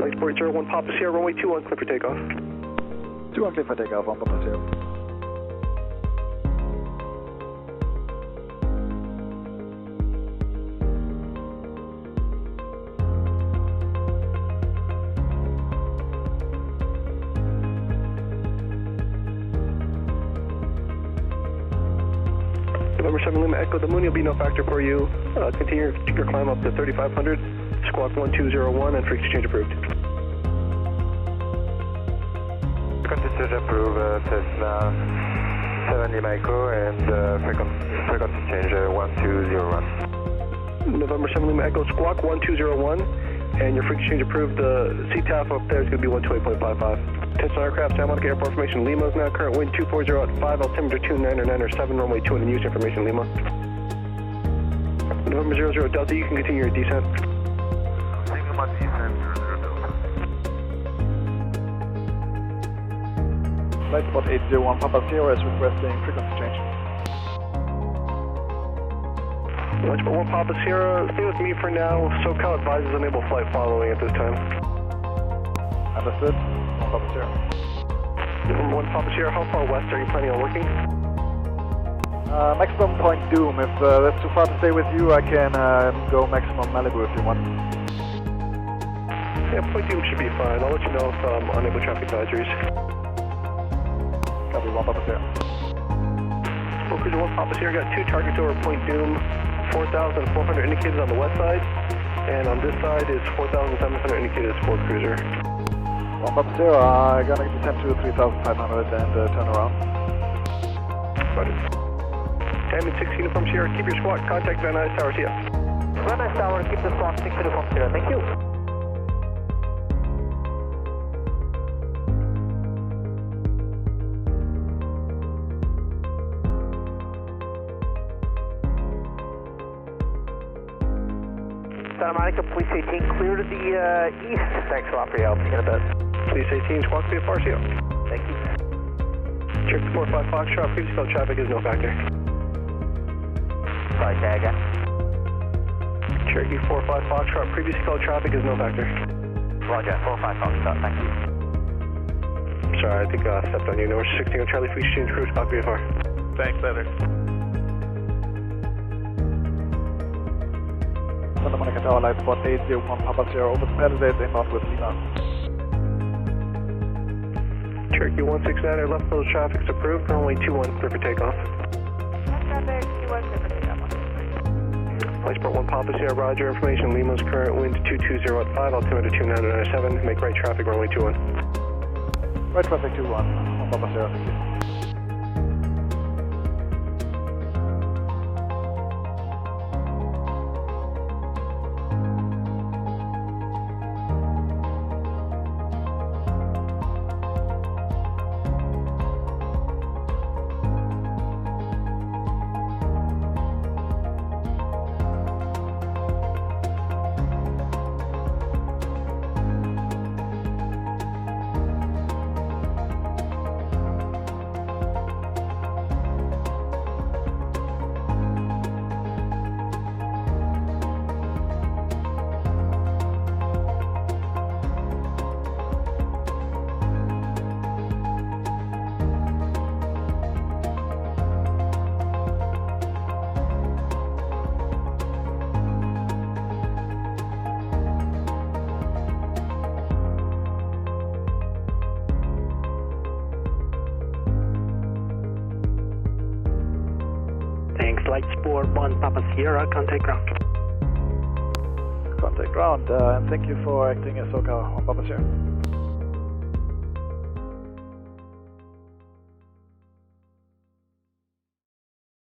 Lightsport 01 Papa Sierra, runway 21, clear for takeoff. 21 clear for takeoff, 1 Papa Sierra. November 7 Lima Echo, the Mooney will be no factor for you. Continue your climb up to 3500, squawk 1201, and frequency change approved. Frequency change approved, Cessna 7 Lima Echo, and frequency change 1201. November 7 Lima Echo, squawk 1201, and your frequency change approved. The CTAF up there is going to be 128.55. Attention aircraft, Santa Monica Airport information, Lima is now current wind 240 at 5, altimeter 2997, runway 2 and use information, Lima. November 00 Delta, you can continue your descent. Taking my descent, 00 Delta. Flight support 801 Papa Sierra is requesting frequency change. Lightsport 1 Papa Sierra, stay with me for now. SoCal advises enable flight following at this time. Understood. 1 Papa Sierra. November 1 Papa Sierra, how far west are you planning on working? Maximum point Doom. If that's too far to stay with you, I can go maximum Malibu if you want. Yeah, point Doom should be fine. I'll let you know if I'm unable traffic advisories. Copy, 1 Papa Sierra. Cruiser 1 Papa Sierra, got 2 targets over point Doom. 4,400 indicated on the west side, and on this side is 4,700 indicated for Cruiser. 1 Papa Sierra, I'm gonna descend to 3,500 and turn around. Roger. Diamond 6 uniform Sierra, keep your squawk, contact Van Nuys Tower, see ya. Van Nuys Tower, keep the squawk 6 uniform Sierra, thank you. Santa Monica, Police 18, clear to the east. Thanks a lot for your help. See you in a bit. Police 18, squawk VFR, see ya. Thank you. Cherokee 45 Foxtrot, previously called traffic is no factor. Sorry, say again. Cherokee 45 Foxtrot, previously called traffic is no factor. Roger, 45 Foxtrot, thank you. Sorry, I think I stepped on you. Number 16 on Charlie, please change cruise, squawk VFR. Thanks, Leonard. Santa Monica Tower, light support 801 Papa Sierra, over the Palisades, inbound with Lima. Cherokee 169, our left field traffic's approved, runway 21, clear for takeoff. Traffic 21, clear for takeoff. Lightsport 1 Papa Sierra, roger, information, Lima's current wind 220 at 5, altimeter 2997, make right traffic, runway 21. Right traffic 21, 1 Papa Sierra, thank you. Lightsport 1 Papa Sierra, contact ground. Contact ground, and thank you for acting as SoCal 1 Papa Sierra.